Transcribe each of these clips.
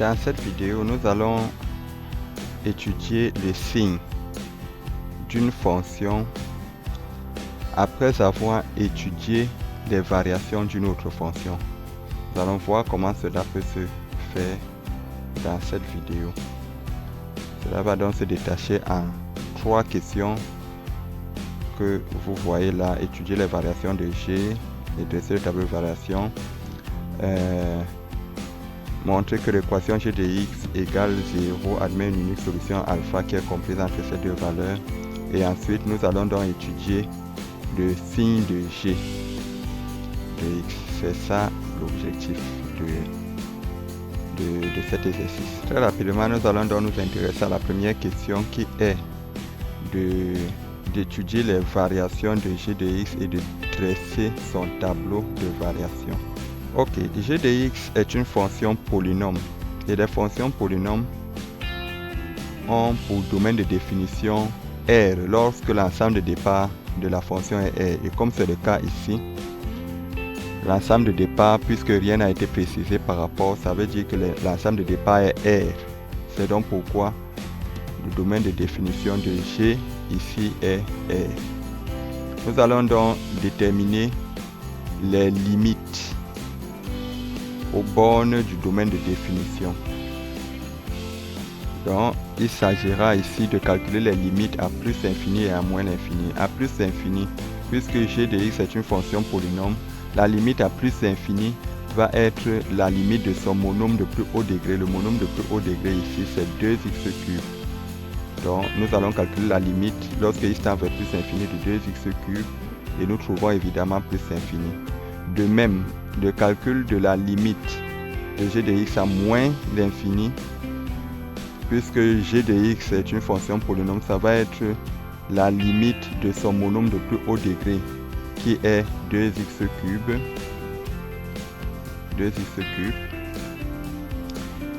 Dans cette vidéo, nous allons étudier les signes d'une fonction après avoir étudié les variations d'une autre fonction. Nous allons voir comment cela peut se faire dans cette vidéo. Cela va donc se détacher en 3 questions que vous voyez là. Étudier les variations de G, et dresser le tableau de variation, montrer que l'équation G de x égale 0 admet une unique solution alpha qui est comprise entre ces deux valeurs. Et ensuite, nous allons donc étudier le signe de G de x. C'est ça l'objectif de cet exercice. Très rapidement, nous allons donc nous intéresser à la première question qui est d'étudier les variations de G de x et de dresser son tableau de variation. Ok, G de x est une fonction polynôme et les fonctions polynômes ont pour domaine de définition R lorsque l'ensemble de départ de la fonction est R. Et comme c'est le cas ici, l'ensemble de départ, puisque rien n'a été précisé par rapport, ça veut dire que l'ensemble de départ est R. C'est donc pourquoi le domaine de définition de G ici est R. Nous allons donc déterminer les limites aux bornes du domaine de définition. Donc, il s'agira ici de calculer les limites à plus infini et à moins l'infini. À plus infini, puisque G de x est une fonction polynôme, la limite à plus infini va être la limite de son monôme de plus haut degré. Le monôme de plus haut degré ici, c'est 2x cube. Donc, nous allons calculer la limite lorsque x tend vers plus infini de 2x cube et nous trouvons évidemment plus infini. De même, le calcul de la limite de G de x à moins l'infini, puisque G de x est une fonction polynôme, ça va être la limite de son monôme de plus haut degré qui est 2x cube.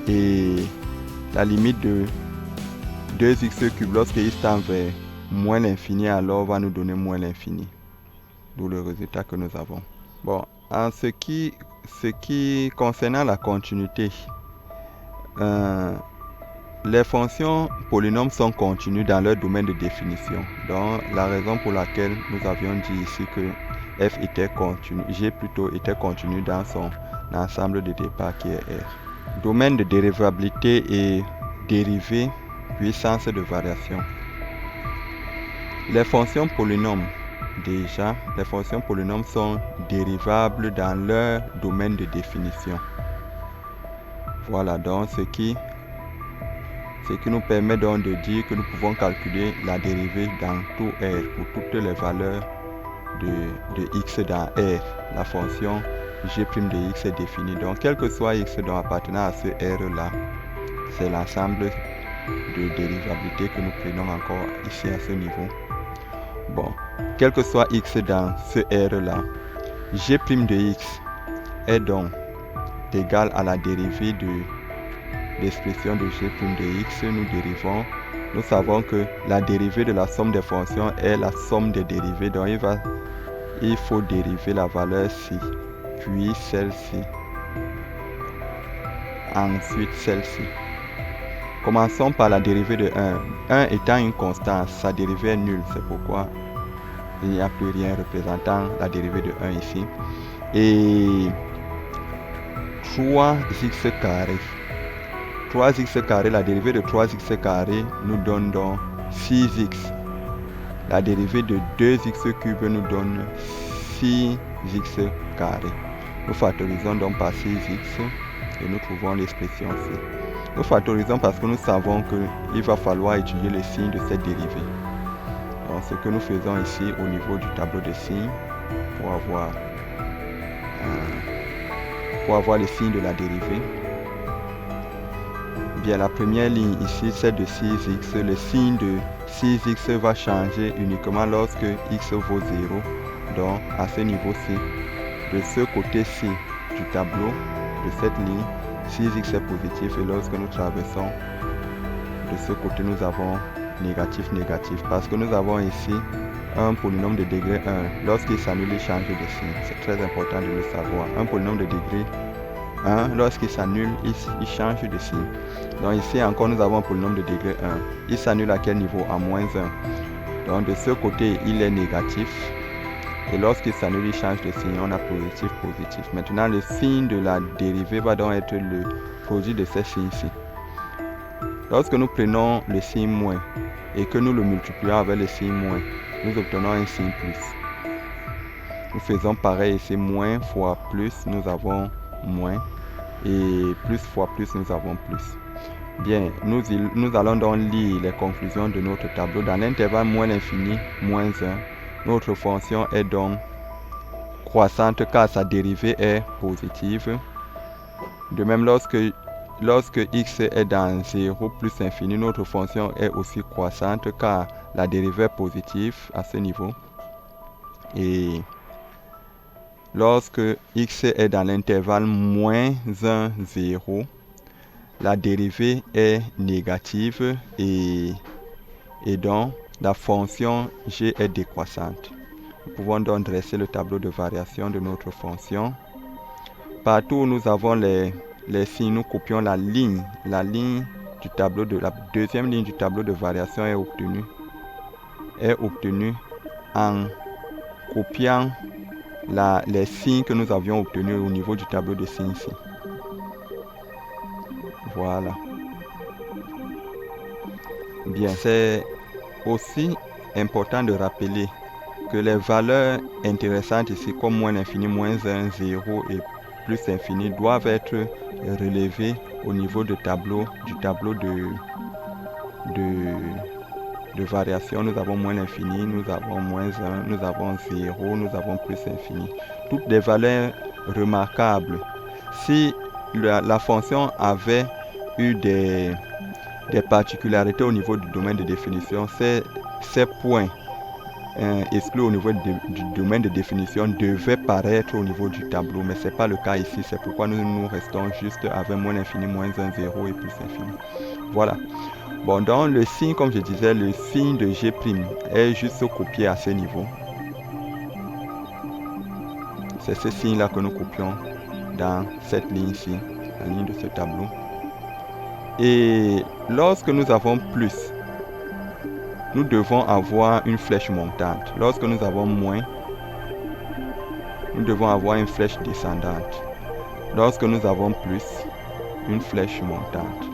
Et la limite de 2x cube lorsque x tend vers moins l'infini, alors va nous donner moins l'infini. D'où le résultat que nous avons. Bon, en ce qui concernant la continuité, les fonctions polynômes sont continues dans leur domaine de définition. Donc, la raison pour laquelle nous avions dit ici que f était continu, G plutôt était continu dans son ensemble de départ qui est R. Domaine de dérivabilité et dérivée, puissance de variation. Les fonctions polynômes, déjà, les fonctions polynômes sont dérivables dans leur domaine de définition. Voilà donc ce qui nous permet donc de dire que nous pouvons calculer la dérivée dans tout R pour toutes les valeurs de x dans R. La fonction g' de x est définie. Donc, quel que soit x donc appartenant à ce R là, c'est l'ensemble de dérivabilité que nous prenons encore ici à ce niveau. Bon, quel que soit x dans ce R là, g' de x est donc égal à la dérivée de l'expression de g' de x. Nous savons que la dérivée de la somme des fonctions est la somme des dérivées. Donc il faut dériver la valeur ci, puis celle-ci, ensuite celle-ci. Commençons par la dérivée de 1. 1 étant une constante, sa dérivée est nulle. C'est pourquoi il n'y a plus rien représentant la dérivée de 1 ici. Et 3x carré. 3x carré, la dérivée de 3x carré nous donne donc 6x. La dérivée de 2x cube nous donne 6x carré. Nous factorisons donc par 6x et nous trouvons l'expression C. Nous factorisons parce que nous savons qu'il va falloir étudier les signes de cette dérivée. Donc ce que nous faisons ici au niveau du tableau de signes pour avoir les signes de la dérivée. Bien, la première ligne ici, c'est de 6x. Le signe de 6x va changer uniquement lorsque x vaut 0. Donc, à ce niveau-ci, de ce côté-ci du tableau, de cette ligne, 6x est positif. Et lorsque nous traversons de ce côté, nous avons négatif, négatif. Parce que nous avons ici un polynôme de degré 1. Lorsqu'il s'annule, il change de signe. C'est très important de le savoir. Un polynôme de degré 1, lorsqu'il s'annule, il change de signe. Donc ici encore, nous avons un polynôme de degré 1. Il s'annule à quel niveau? À moins 1. Donc de ce côté, il est négatif. Et lorsqu'il s'annule, il change de signe. On a positif, positif. Maintenant, le signe de la dérivée va donc être le produit de ces signes-ci. Lorsque nous prenons le signe moins et que nous le multiplions avec le signe moins, nous obtenons un signe plus. Nous faisons pareil ici, moins fois plus, nous avons moins. Et plus fois plus, nous avons plus. Bien, nous allons donc lire les conclusions de notre tableau. Dans l'intervalle moins l'infini, moins 1, notre fonction est donc croissante car sa dérivée est positive. De même, lorsque x est dans 0 plus infini, notre fonction est aussi croissante car la dérivée est positive à ce niveau. Et lorsque x est dans l'intervalle moins 1, 0, la dérivée est négative et donc la fonction g est décroissante. Nous pouvons donc dresser le tableau de variation de notre fonction. Partout où nous avons les signes, nous copions la ligne du tableau de la deuxième ligne du tableau de variation est obtenue en copiant les signes que nous avions obtenus au niveau du tableau de signes ici. Voilà. Bien, c'est aussi important de rappeler que les valeurs intéressantes ici, comme moins l'infini, moins 1, 0 et plus infini, doivent être relevées au niveau du tableau de variation. Nous avons moins l'infini, nous avons moins 1, nous avons 0, nous avons plus infini. Toutes des valeurs remarquables. Si la fonction avait eu des particularités au niveau du domaine de définition, ces points exclus au niveau du domaine de définition devaient paraître au niveau du tableau, mais ce n'est pas le cas ici. C'est pourquoi nous restons juste avec moins l'infini, moins 1, 0 et plus infini. Voilà. Bon, donc le signe, comme je disais, le signe de G' est juste copié à ce niveau. C'est ce signe-là que nous copions dans cette ligne-ci, la ligne de ce tableau. Et lorsque nous avons plus, nous devons avoir une flèche montante. Lorsque nous avons moins, nous devons avoir une flèche descendante. Lorsque nous avons plus, une flèche montante.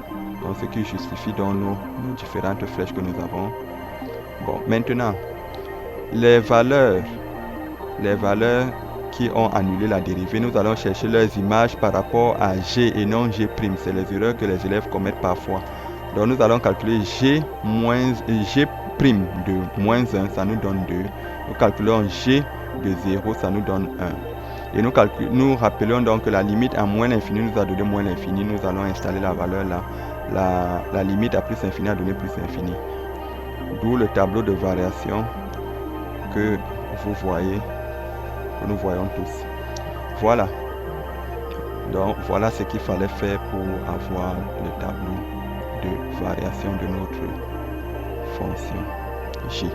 Donc ce qui justifie donc nos différentes flèches que nous avons. Bon, maintenant, les valeurs qui ont annulé la dérivée, nous allons chercher leurs images par rapport à G et non G'. C'est les erreurs que les élèves commettent parfois. Donc nous allons calculer G' de moins 1, ça nous donne 2. Nous calculons G de 0, ça nous donne 1. Et nous rappelons donc que la limite à moins l'infini nous a donné moins l'infini. Nous allons installer la valeur là. La limite à plus infini a donné plus infini. D'où le tableau de variation que vous voyez, que nous voyons tous. Voilà. Donc voilà ce qu'il fallait faire pour avoir le tableau de variation de notre fonction G.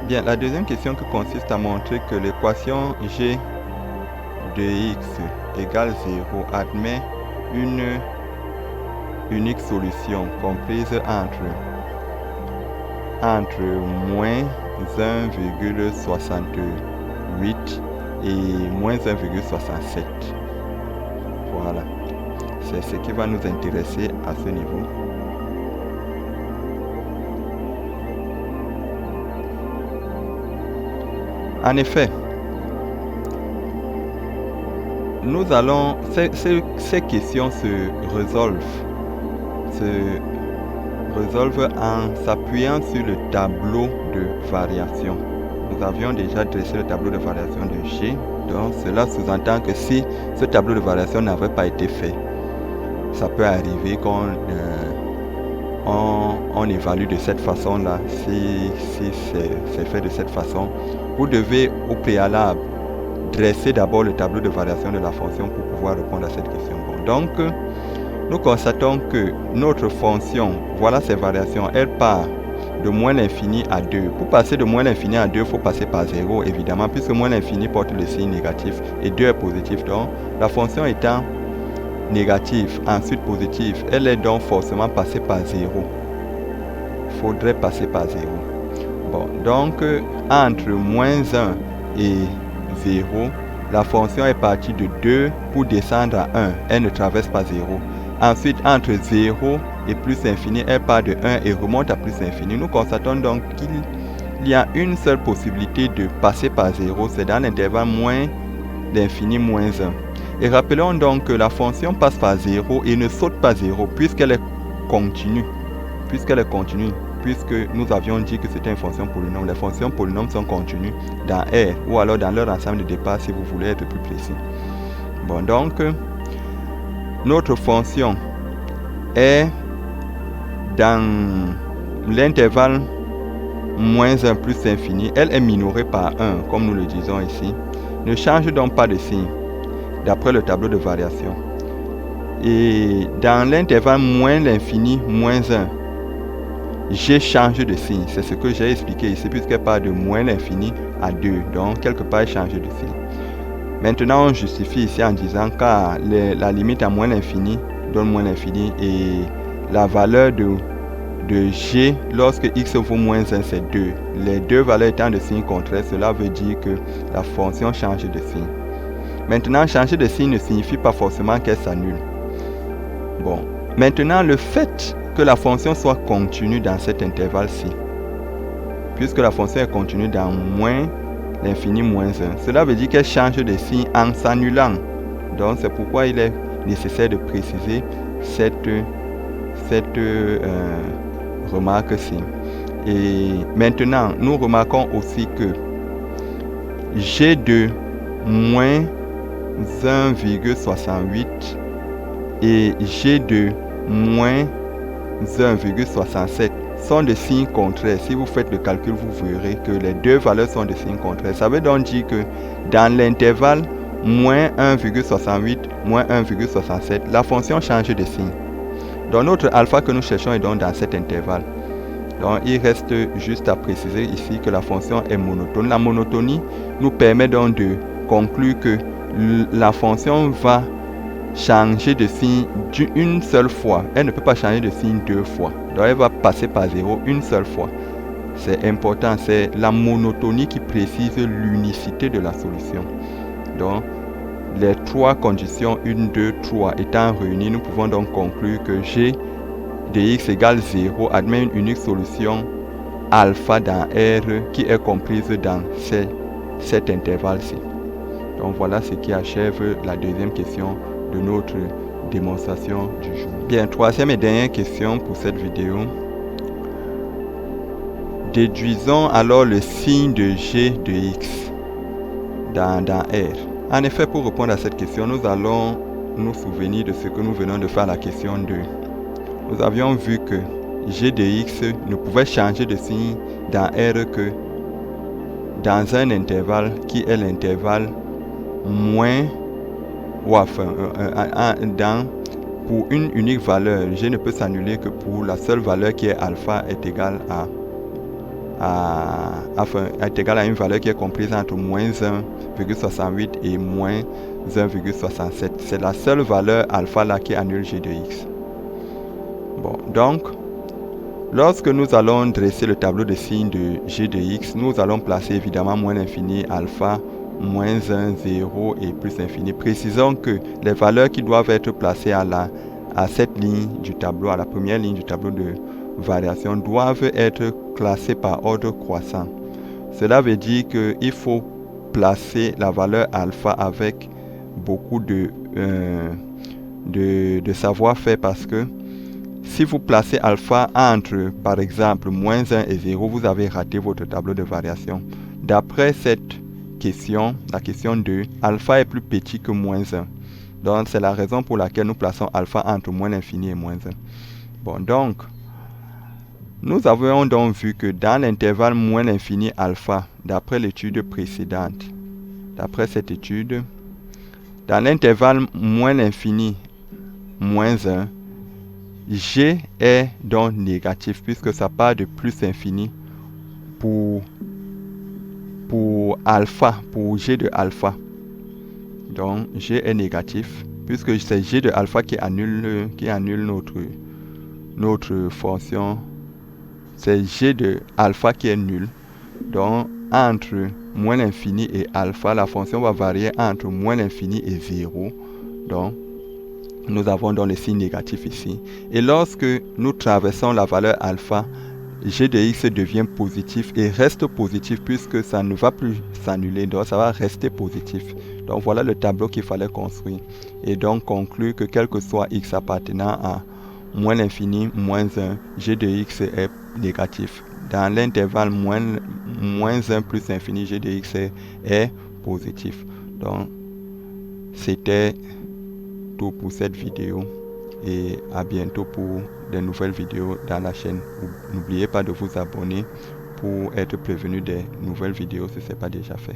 Bien, la deuxième question qui consiste à montrer que l'équation G de x égale 0 admet une unique solution comprise entre moins 1,68 et moins 1,67. Voilà. C'est ce qui va nous intéresser à ce niveau. En effet, nous allons, ces questions se résolvent en s'appuyant sur le tableau de variation. Nous avions déjà dressé le tableau de variation de G, donc cela sous-entend que si ce tableau de variation n'avait pas été fait, ça peut arriver qu'on évalue de cette façon-là. Si c'est fait de cette façon, vous devez au préalable dresser d'abord le tableau de variation de la fonction pour pouvoir répondre à cette question. Bon, donc, nous constatons que notre fonction, voilà ses variations, elle part de moins l'infini à 2. Pour passer de moins l'infini à 2, il faut passer par 0, évidemment, puisque moins l'infini porte le signe négatif et 2 est positif. Donc, la fonction étant négative, ensuite positive, elle est donc forcément passée par 0. Faudrait passer par 0. Bon, donc entre moins 1 et 0, la fonction est partie de 2 pour descendre à 1. Elle ne traverse pas 0. Ensuite, entre 0 et plus infini, elle part de 1 et remonte à plus infini. Nous constatons donc qu'il y a une seule possibilité de passer par 0, c'est dans l'intervalle moins l'infini moins 1. Et rappelons donc que la fonction passe par 0 et ne saute pas 0 puisqu'elle est continue. Puisque nous avions dit que c'était une fonction polynôme. Les fonctions polynômes sont continues dans R ou alors dans leur ensemble de départ si vous voulez être plus précis. Bon, donc, notre fonction est dans l'intervalle moins 1 plus infini. Elle est minorée par 1, comme nous le disons ici. Ne change donc pas de signe, d'après le tableau de variation. Et dans l'intervalle moins l'infini moins 1, j'ai changé de signe. C'est ce que j'ai expliqué ici, puisqu'elle part de moins l'infini à 2. Donc, quelque part, elle change de signe. Maintenant, on justifie ici en disant car la limite à moins l'infini donne moins l'infini et la valeur de g lorsque x vaut moins 1, c'est 2. Les deux valeurs étant de signe contraire, cela veut dire que la fonction change de signe. Maintenant, changer de signe ne signifie pas forcément qu'elle s'annule. Bon, maintenant, le fait que la fonction soit continue dans cet intervalle-ci, puisque la fonction est continue dans moins l'infini moins 1, cela veut dire qu'elle change de signe en s'annulant. Donc, c'est pourquoi il est nécessaire de préciser cette remarque-ci. Et maintenant, nous remarquons aussi que g de moins 1,68 et g de moins 1,67 sont de signes contraires. Si vous faites le calcul, vous verrez que les deux valeurs sont de signes contraires. Ça veut donc dire que dans l'intervalle moins 1,68, moins 1,67, la fonction change de signe. Donc notre alpha que nous cherchons est donc dans cet intervalle. Donc il reste juste à préciser ici que la fonction est monotone. La monotonie nous permet donc de conclure que la fonction va changer de signe une seule fois. Elle ne peut pas changer de signe deux fois. Donc elle va passer par 0 une seule fois. C'est important, c'est la monotonie qui précise l'unicité de la solution. Donc les trois conditions 1, 2, 3 étant réunies, nous pouvons donc conclure que g de x égale 0 admet une unique solution alpha dans R qui est comprise dans cet intervalle-ci. Donc voilà ce qui achève la deuxième question de notre démonstration du jour. Bien, troisième et dernière question pour cette vidéo. Déduisons alors le signe de g de x dans R. En effet, pour répondre à cette question, nous allons nous souvenir de ce que nous venons de faire à la question 2. Nous avions vu que g de x ne pouvait changer de signe dans R que dans un intervalle qui est l'intervalle moins ou enfin pour une unique valeur, g ne peut s'annuler que pour la seule valeur qui est alpha est égale est égale à une valeur qui est comprise entre moins 1,68 et moins 1,67. C'est la seule valeur alpha là qui annule g de x. Bon, donc, lorsque nous allons dresser le tableau de signes de g de x, nous allons placer évidemment moins l'infini, alpha, moins 1, 0 et plus infini. Précisons que les valeurs qui doivent être placées à cette ligne du tableau, à la première ligne du tableau de variation, doivent être classées par ordre croissant. Cela veut dire qu'il faut placer la valeur alpha avec beaucoup de savoir-faire, parce que si vous placez alpha entre, par exemple, moins 1 et 0, vous avez raté votre tableau de variation. D'après cette question, la question 2, alpha est plus petit que moins 1. Donc, c'est la raison pour laquelle nous plaçons alpha entre moins l'infini et moins 1. Bon, donc, nous avons donc vu que dans l'intervalle moins l'infini alpha, d'après l'étude précédente, d'après cette étude, dans l'intervalle moins l'infini moins 1, g est donc négatif puisque ça part de plus infini pour alpha, pour g de alpha. Donc g est négatif puisque c'est g de alpha qui annule notre fonction. C'est g de alpha qui est nul. Donc, entre moins l'infini et alpha, la fonction va varier entre moins l'infini et 0. Donc, nous avons donc le signe négatif ici. Et lorsque nous traversons la valeur alpha, g de x devient positif et reste positif puisque ça ne va plus s'annuler, donc ça va rester positif. Donc voilà le tableau qu'il fallait construire. Et donc conclure que quel que soit x appartenant à moins l'infini, moins 1, g de x est négatif. Dans l'intervalle moins 1 plus infini, g de x est positif. Donc c'était tout pour cette vidéo. Et à bientôt pour de nouvelles vidéos dans la chaîne. N'oubliez pas de vous abonner pour être prévenu des nouvelles vidéos si ce n'est pas déjà fait.